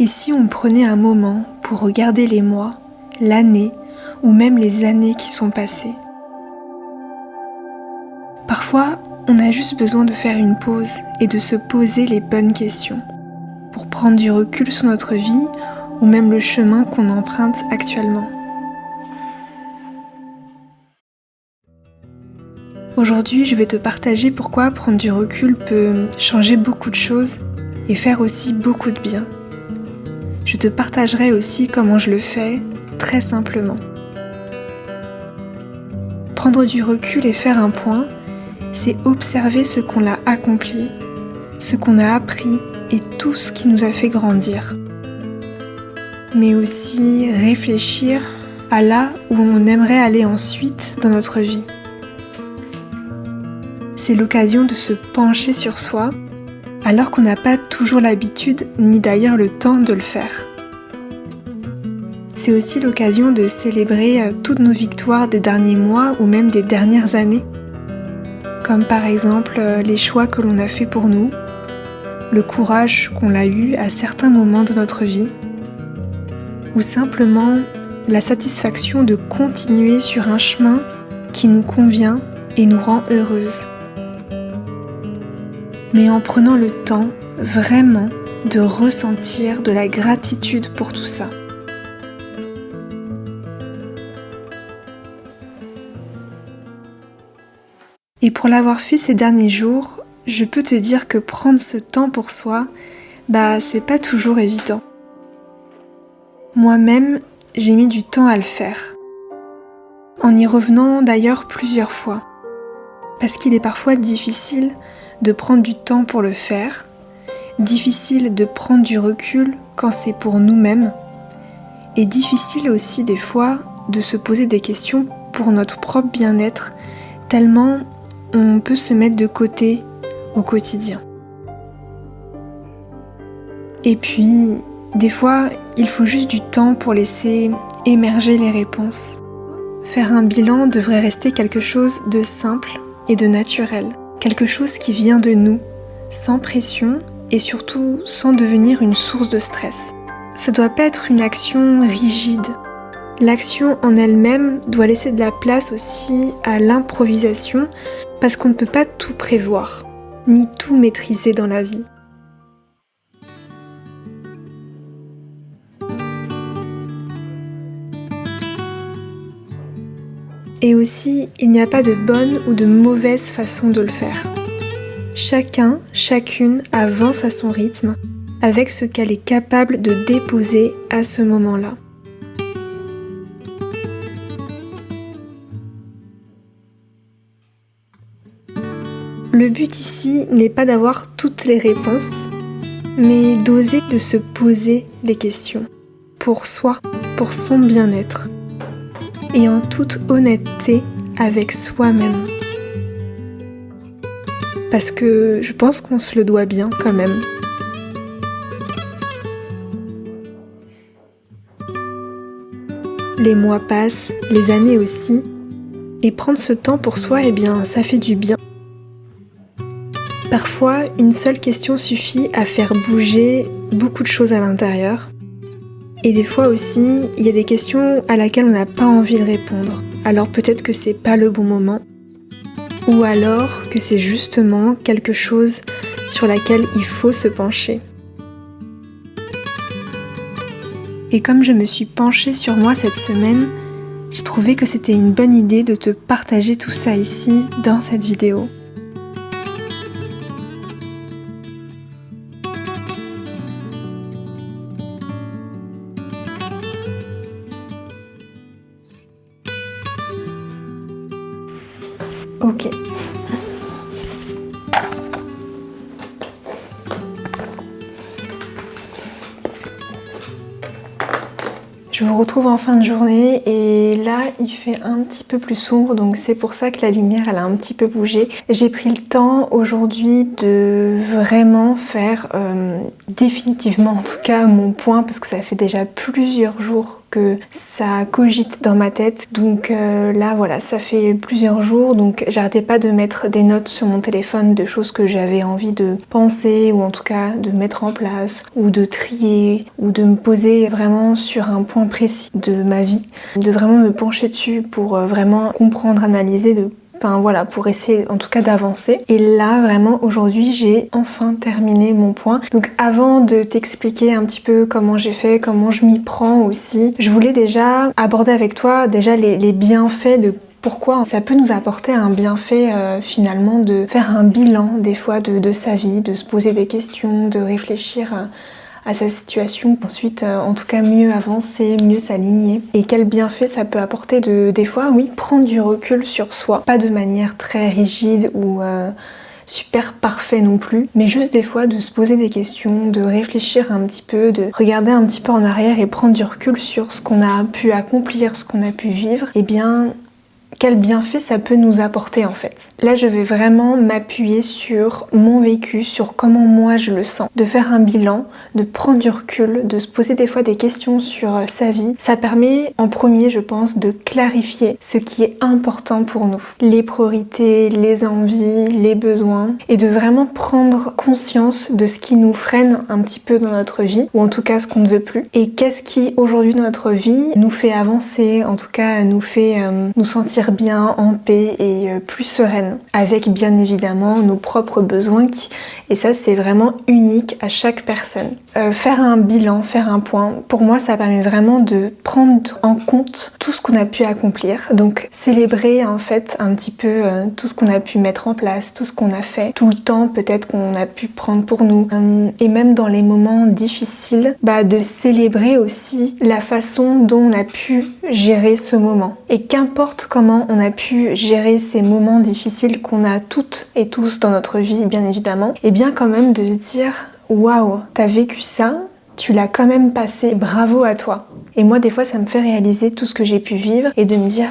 Et si on prenait un moment pour regarder les mois, l'année ou même les années qui sont passées? Parfois, on a juste besoin de faire une pause et de se poser les bonnes questions pour prendre du recul sur notre vie ou même le chemin qu'on emprunte actuellement. Aujourd'hui, je vais te partager pourquoi prendre du recul peut changer beaucoup de choses et faire aussi beaucoup de bien. Je te partagerai aussi comment je le fais, très simplement. Prendre du recul et faire un point, c'est observer ce qu'on a accompli, ce qu'on a appris et tout ce qui nous a fait grandir. Mais aussi réfléchir à là où on aimerait aller ensuite dans notre vie. C'est l'occasion de se pencher sur soi, alors qu'on n'a pas toujours l'habitude, ni d'ailleurs le temps de le faire. C'est aussi l'occasion de célébrer toutes nos victoires des derniers mois ou même des dernières années, comme par exemple les choix que l'on a fait pour nous, le courage qu'on a eu à certains moments de notre vie, ou simplement la satisfaction de continuer sur un chemin qui nous convient et nous rend heureuses. Mais en prenant le temps vraiment de ressentir de la gratitude pour tout ça. Et pour l'avoir fait ces derniers jours, je peux te dire que prendre ce temps pour soi, c'est pas toujours évident. Moi-même, j'ai mis du temps à le faire. En y revenant d'ailleurs plusieurs fois. Parce qu'il est parfois difficile de prendre du temps pour le faire, difficile de prendre du recul quand c'est pour nous-mêmes, et difficile aussi des fois de se poser des questions pour notre propre bien-être, tellement on peut se mettre de côté au quotidien. Et puis, des fois, il faut juste du temps pour laisser émerger les réponses. Faire un bilan devrait rester quelque chose de simple et de naturel. Quelque chose qui vient de nous, sans pression et surtout sans devenir une source de stress. Ça doit pas être une action rigide. L'action en elle-même doit laisser de la place aussi à l'improvisation parce qu'on ne peut pas tout prévoir, ni tout maîtriser dans la vie. Et aussi, il n'y a pas de bonne ou de mauvaise façon de le faire. Chacun, chacune avance à son rythme, avec ce qu'elle est capable de déposer à ce moment-là. Le but ici n'est pas d'avoir toutes les réponses, mais d'oser de se poser les questions, pour soi, pour son bien-être. Et en toute honnêteté avec soi-même. Parce que je pense qu'on se le doit bien quand même. Les mois passent, les années aussi, et prendre ce temps pour soi, ça fait du bien. Parfois, une seule question suffit à faire bouger beaucoup de choses à l'intérieur. Et des fois aussi, il y a des questions à laquelle on n'a pas envie de répondre. Alors peut-être que c'est pas le bon moment. Ou alors que c'est justement quelque chose sur laquelle il faut se pencher. Et comme je me suis penchée sur moi cette semaine, j'ai trouvé que c'était une bonne idée de te partager tout ça ici, dans cette vidéo. Ok. Je vous retrouve en fin de journée et là il fait un petit peu plus sombre, donc c'est pour ça que la lumière elle a un petit peu bougé. J'ai pris le temps aujourd'hui de vraiment faire définitivement en tout cas mon point, parce que ça fait déjà plusieurs jours que ça cogite dans ma tête. Donc là voilà, ça fait plusieurs jours, donc j'arrêtais pas de mettre des notes sur mon téléphone de choses que j'avais envie de penser ou en tout cas de mettre en place ou de trier ou de me poser vraiment sur un point précis de ma vie, de vraiment me pencher dessus pour vraiment comprendre, analyser, enfin voilà, pour essayer en tout cas d'avancer. Et là vraiment aujourd'hui j'ai enfin terminé mon point. Donc avant de t'expliquer un petit peu comment j'ai fait, comment je m'y prends aussi, je voulais déjà aborder avec toi déjà les bienfaits de pourquoi ça peut nous apporter un bienfait finalement de faire un bilan des fois de sa vie, de se poser des questions, de réfléchir à sa situation, ensuite en tout cas mieux avancer, mieux s'aligner. Et quel bienfait ça peut apporter de des fois, oui, prendre du recul sur soi, pas de manière très rigide ou super parfait non plus, mais juste des fois de se poser des questions, de réfléchir un petit peu, de regarder un petit peu en arrière et prendre du recul sur ce qu'on a pu accomplir, ce qu'on a pu vivre. Et bien quel bienfait ça peut nous apporter en fait. Là je vais vraiment m'appuyer sur mon vécu, sur comment moi je le sens, de faire un bilan, de prendre du recul, de se poser des fois des questions sur sa vie. Ça permet en premier je pense de clarifier ce qui est important pour nous, les priorités, les envies, les besoins et de vraiment prendre conscience de ce qui nous freine un petit peu dans notre vie ou en tout cas ce qu'on ne veut plus et qu'est-ce qui aujourd'hui dans notre vie nous fait avancer, en tout cas nous fait nous sentir bien, en paix et plus sereine, avec bien évidemment nos propres besoins et ça c'est vraiment unique à chaque personne. Faire un bilan, faire un point, pour moi ça permet vraiment de prendre en compte tout ce qu'on a pu accomplir, donc célébrer en fait un petit peu tout ce qu'on a pu mettre en place, tout ce qu'on a fait, tout le temps peut-être qu'on a pu prendre pour nous, et même dans les moments difficiles, de célébrer aussi la façon dont on a pu gérer ce moment. Et qu'importe comment on a pu gérer ces moments difficiles qu'on a toutes et tous dans notre vie, bien évidemment, et bien quand même de se dire waouh, t'as vécu ça, tu l'as quand même passé, bravo à toi. Et moi des fois ça me fait réaliser tout ce que j'ai pu vivre et de me dire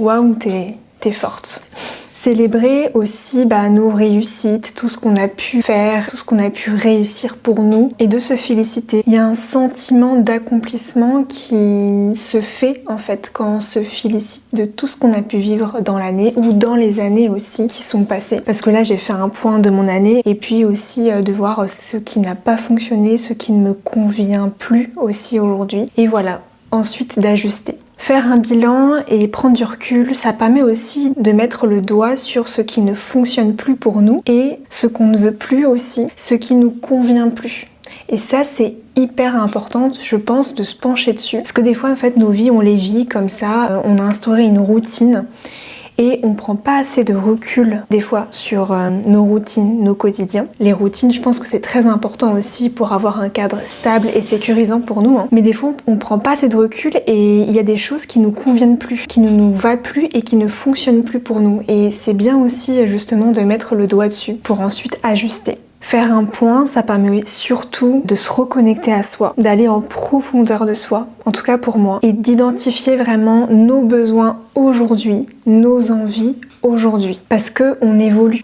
waouh, t'es forte. Célébrer aussi nos réussites, tout ce qu'on a pu faire, tout ce qu'on a pu réussir pour nous et de se féliciter. Il y a un sentiment d'accomplissement qui se fait en fait quand on se félicite de tout ce qu'on a pu vivre dans l'année ou dans les années aussi qui sont passées. Parce que là j'ai fait un point de mon année et puis aussi de voir ce qui n'a pas fonctionné, ce qui ne me convient plus aussi aujourd'hui. Et voilà, ensuite d'ajuster. Faire un bilan et prendre du recul, ça permet aussi de mettre le doigt sur ce qui ne fonctionne plus pour nous et ce qu'on ne veut plus aussi, ce qui nous convient plus. Et ça c'est hyper important, je pense, de se pencher dessus. Parce que des fois en fait nos vies, on les vit comme ça, on a instauré une routine et on prend pas assez de recul des fois sur nos routines, nos quotidiens. Les routines, je pense que c'est très important aussi pour avoir un cadre stable et sécurisant pour nous. Mais des fois, on prend pas assez de recul et il y a des choses qui nous conviennent plus, qui ne nous va plus et qui ne fonctionnent plus pour nous. Et c'est bien aussi justement de mettre le doigt dessus pour ensuite ajuster. Faire un point, ça permet surtout de se reconnecter à soi, d'aller en profondeur de soi, en tout cas pour moi, et d'identifier vraiment nos besoins aujourd'hui, nos envies aujourd'hui. Parce que on évolue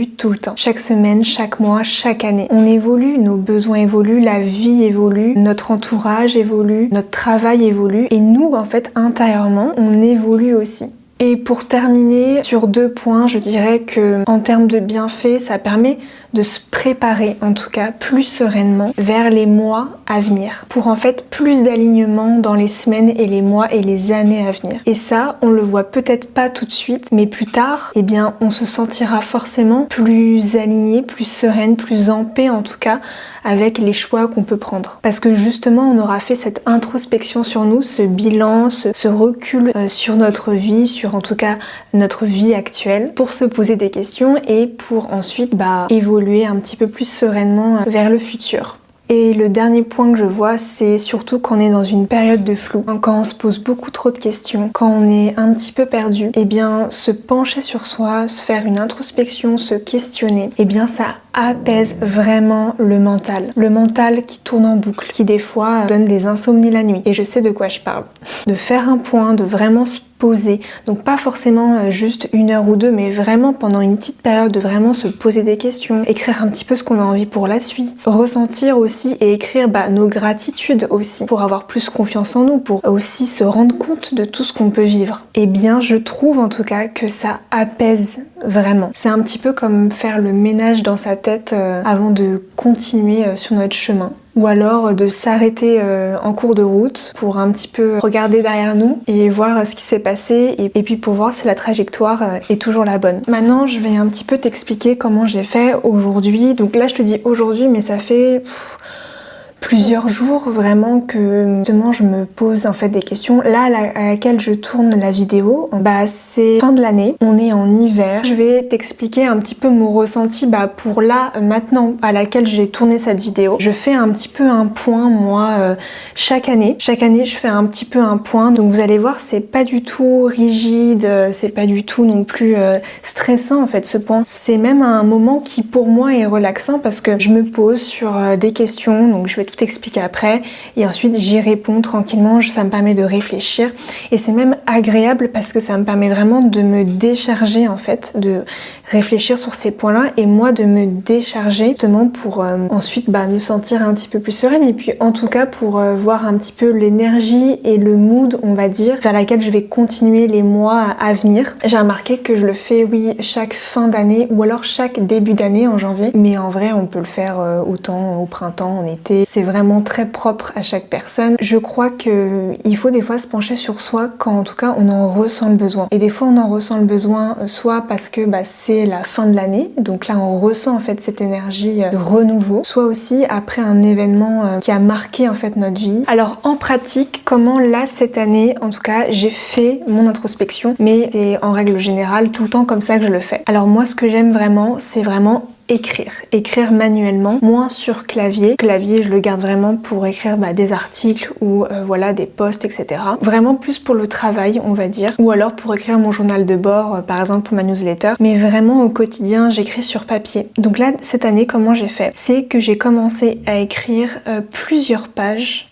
tout le temps. Chaque semaine, chaque mois, chaque année. On évolue, nos besoins évoluent, la vie évolue, notre entourage évolue, notre travail évolue, et nous, en fait, intérieurement, on évolue aussi. Et pour terminer sur 2 points, je dirais que en termes de bienfaits, ça permet de se préparer en tout cas plus sereinement vers les mois à venir pour en fait plus d'alignement dans les semaines et les mois et les années à venir. Et ça, on le voit peut-être pas tout de suite, mais plus tard, eh bien, on se sentira forcément plus aligné, plus sereine, plus en paix en tout cas avec les choix qu'on peut prendre. Parce que justement, on aura fait cette introspection sur nous, ce bilan, ce recul sur notre vie, sur en tout cas notre vie actuelle, pour se poser des questions et pour ensuite évoluer un petit peu plus sereinement vers le futur. Et le dernier point que je vois, c'est surtout quand on est dans une période de flou, quand on se pose beaucoup trop de questions, quand on est un petit peu perdu, eh bien se pencher sur soi, se faire une introspection, se questionner, eh bien ça apaise vraiment le mental qui tourne en boucle, qui des fois donne des insomnies la nuit. Et je sais de quoi je parle. De faire un point, de vraiment se poser. Donc pas forcément juste 1 heure ou 2, mais vraiment pendant une petite période de vraiment se poser des questions, écrire un petit peu ce qu'on a envie pour la suite, ressentir aussi et écrire nos gratitudes aussi pour avoir plus confiance en nous, pour aussi se rendre compte de tout ce qu'on peut vivre. Et bien je trouve en tout cas que ça apaise vraiment. C'est un petit peu comme faire le ménage dans sa tête avant de continuer sur notre chemin. Ou alors de s'arrêter en cours de route pour un petit peu regarder derrière nous et voir ce qui s'est passé et puis pour voir si la trajectoire est toujours la bonne. Maintenant je vais un petit peu t'expliquer comment j'ai fait aujourd'hui. Donc là je te dis aujourd'hui mais ça fait plusieurs jours vraiment que justement je me pose en fait des questions. Là à laquelle je tourne la vidéo, c'est fin de l'année, on est en hiver. Je vais t'expliquer un petit peu mon ressenti pour là maintenant à laquelle j'ai tourné cette vidéo. Je fais un petit peu un point moi chaque année. Chaque année je fais un petit peu un point. Donc vous allez voir c'est pas du tout rigide, c'est pas du tout non plus stressant en fait ce point. C'est même un moment qui pour moi est relaxant parce que je me pose sur des questions. Donc je vais tout expliquer après et ensuite j'y réponds tranquillement, ça me permet de réfléchir et c'est même agréable parce que ça me permet vraiment de me décharger en fait, de réfléchir sur ces points-là et moi de me décharger justement pour ensuite me sentir un petit peu plus sereine et puis en tout cas pour voir un petit peu l'énergie et le mood on va dire vers laquelle je vais continuer les mois à venir. J'ai remarqué que je le fais chaque fin d'année ou alors chaque début d'année en janvier, mais en vrai on peut le faire autant au printemps, en été. C'est vraiment très propre à chaque personne. Je crois qu'il faut des fois se pencher sur soi quand en tout cas on en ressent le besoin. Et des fois on en ressent le besoin soit parce que c'est la fin de l'année, donc là on ressent en fait cette énergie de renouveau, soit aussi après un événement qui a marqué en fait notre vie. Alors en pratique, comment là cette année en tout cas j'ai fait mon introspection, mais c'est en règle générale tout le temps comme ça que je le fais. Alors moi ce que j'aime vraiment, c'est vraiment écrire manuellement, moins sur clavier. Clavier, je le garde vraiment pour écrire des articles ou des posts, etc. Vraiment plus pour le travail, on va dire, ou alors pour écrire mon journal de bord, par exemple pour ma newsletter. Mais vraiment au quotidien, j'écris sur papier. Donc là, cette année, comment j'ai fait? C'est que j'ai commencé à écrire plusieurs pages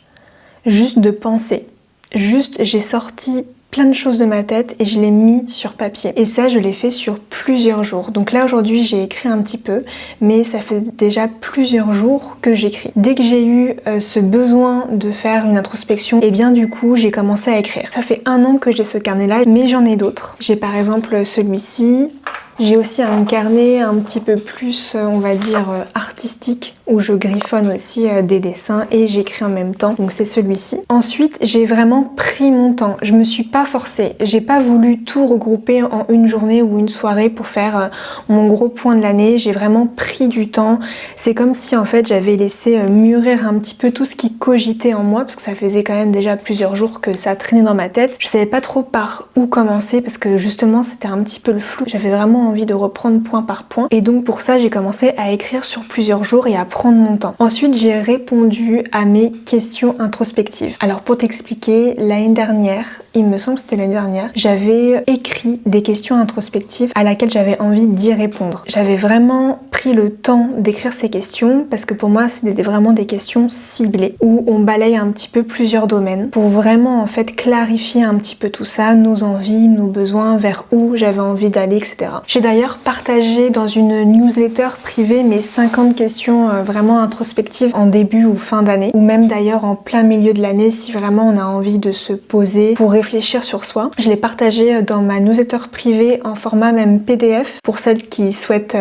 juste de pensée. Juste, j'ai sorti plein de choses de ma tête et je l'ai mis sur papier. Et ça, je l'ai fait sur plusieurs jours. Donc là, aujourd'hui, j'ai écrit un petit peu, mais ça fait déjà plusieurs jours que j'écris. Dès que j'ai eu ce besoin de faire une introspection, et bien du coup, j'ai commencé à écrire. Ça fait 1 an que j'ai ce carnet-là, mais j'en ai d'autres. J'ai par exemple celui-ci. J'ai aussi un carnet un petit peu plus, on va dire, artistique, où je griffonne aussi des dessins et j'écris en même temps. Donc c'est celui-ci. Ensuite, j'ai vraiment pris mon temps. Je me suis pas forcée. J'ai pas voulu tout regrouper en une journée ou une soirée pour faire mon gros point de l'année. J'ai vraiment pris du temps. C'est comme si en fait j'avais laissé mûrir un petit peu tout ce qui cogitait en moi, parce que ça faisait quand même déjà plusieurs jours que ça traînait dans ma tête. Je savais pas trop par où commencer parce que justement c'était un petit peu le flou. J'avais vraiment envie de reprendre point par point et donc pour ça j'ai commencé à écrire sur plusieurs jours et à prendre mon temps. Ensuite j'ai répondu à mes questions introspectives. Alors pour t'expliquer, l'année dernière, il me semble que c'était l'année dernière, j'avais écrit des questions introspectives à laquelle j'avais envie d'y répondre. J'avais vraiment pris le temps d'écrire ces questions parce que pour moi c'était vraiment des questions ciblées où on balaye un petit peu plusieurs domaines pour vraiment en fait clarifier un petit peu tout ça, nos envies, nos besoins, vers où j'avais envie d'aller, etc. J'ai d'ailleurs partagé dans une newsletter privée mes 50 questions vraiment introspectives en début ou fin d'année, ou même d'ailleurs en plein milieu de l'année si vraiment on a envie de se poser pour réfléchir sur soi. Je l'ai partagé dans ma newsletter privée en format même PDF pour celles qui souhaitent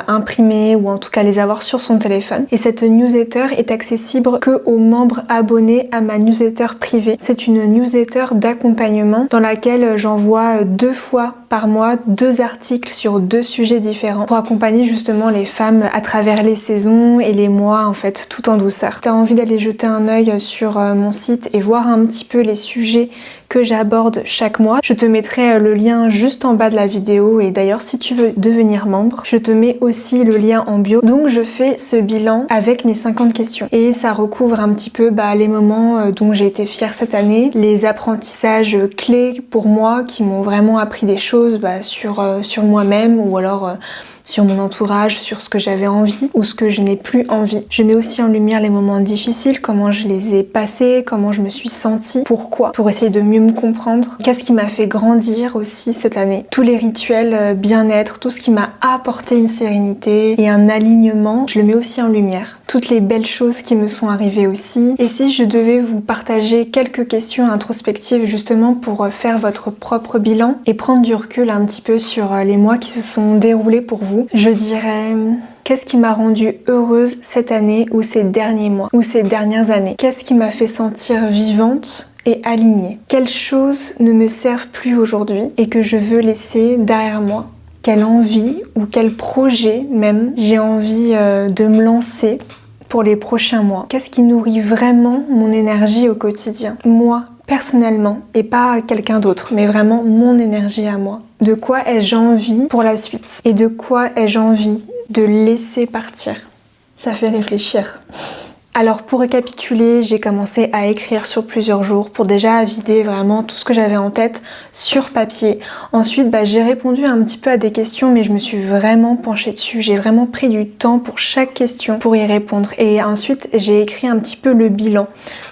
imprimer ou en tout cas les avoir sur son téléphone. Et cette newsletter est accessible que aux membres abonnés à ma newsletter privée. C'est une newsletter d'accompagnement dans laquelle j'envoie 2 fois par mois 2 articles sur 2 sujets différents pour accompagner justement les femmes à travers les saisons et les mois en fait tout en douceur. Si t'as envie d'aller jeter un œil sur mon site et voir un petit peu les sujets que j'aborde chaque mois, je te mettrai le lien juste en bas de la vidéo et d'ailleurs si tu veux devenir membre, je te mets aussi le lien en bio. Donc je fais ce bilan avec mes 50 questions et ça recouvre un petit peu les moments dont j'ai été fière cette année, les apprentissages clés pour moi qui m'ont vraiment appris des choses sur moi-même ou alors sur mon entourage, sur ce que j'avais envie ou ce que je n'ai plus envie. Je mets aussi en lumière les moments difficiles, comment je les ai passés, comment je me suis sentie, pourquoi, pour essayer de mieux mieux me comprendre, qu'est-ce qui m'a fait grandir aussi cette année. Tous les rituels bien-être, tout ce qui m'a apporté une sérénité et un alignement, je le mets aussi en lumière. Toutes les belles choses qui me sont arrivées aussi. Et si je devais vous partager quelques questions introspectives justement pour faire votre propre bilan et prendre du recul un petit peu sur les mois qui se sont déroulés pour vous, je dirais... Qu'est-ce qui m'a rendue heureuse cette année ou ces derniers mois ou ces dernières années? Qu'est-ce qui m'a fait sentir vivante et alignée? Quelles choses ne me servent plus aujourd'hui et que je veux laisser derrière moi? Quelle envie ou quel projet même j'ai envie de me lancer pour les prochains mois? Qu'est-ce qui nourrit vraiment mon énergie au quotidien? Moi, personnellement, et pas quelqu'un d'autre, mais vraiment mon énergie à moi. De quoi ai-je envie pour la suite? Et de quoi ai-je envie de laisser partir? Ça fait réfléchir. Alors pour récapituler, j'ai commencé à écrire sur plusieurs jours pour déjà vider vraiment tout ce que j'avais en tête sur papier. Ensuite, j'ai répondu un petit peu à des questions, mais je me suis vraiment penchée dessus. J'ai vraiment pris du temps pour chaque question pour y répondre. Et ensuite, j'ai écrit un petit peu le bilan.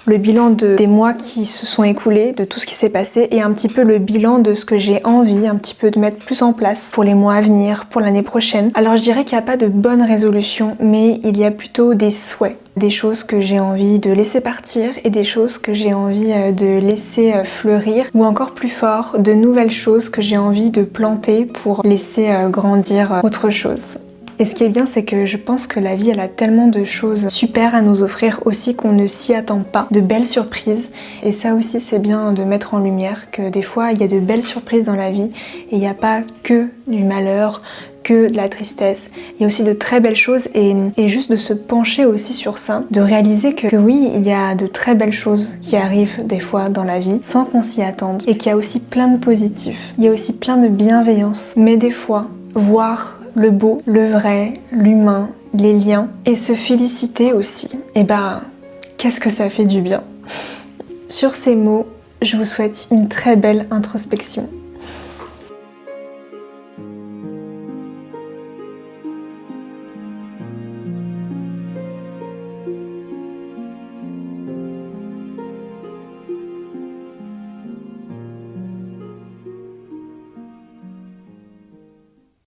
Le bilan des mois qui se sont écoulés, de tout ce qui s'est passé, et un petit peu le bilan de ce que j'ai envie un petit peu de mettre plus en place pour les mois à venir, pour l'année prochaine. Alors je dirais qu'il n'y a pas de bonne résolution, mais il y a plutôt des souhaits. Des choses que j'ai envie de laisser partir et des choses que j'ai envie de laisser fleurir, ou encore plus fort, de nouvelles choses que j'ai envie de planter pour laisser grandir autre chose. Et ce qui est bien, c'est que je pense que la vie, elle a tellement de choses super à nous offrir aussi qu'on ne s'y attend pas, de belles surprises. Et ça aussi, c'est bien de mettre en lumière que des fois, il y a de belles surprises dans la vie et il n'y a pas que du malheur, que de la tristesse. Il y a aussi de très belles choses et juste de se pencher aussi sur ça, de réaliser que oui, il y a de très belles choses qui arrivent des fois dans la vie sans qu'on s'y attende et qu'il y a aussi plein de positifs. Il y a aussi plein de bienveillance. Mais des fois, voir le beau, le vrai, l'humain, les liens et se féliciter aussi, qu'est-ce que ça fait du bien. Sur ces mots, je vous souhaite une très belle introspection.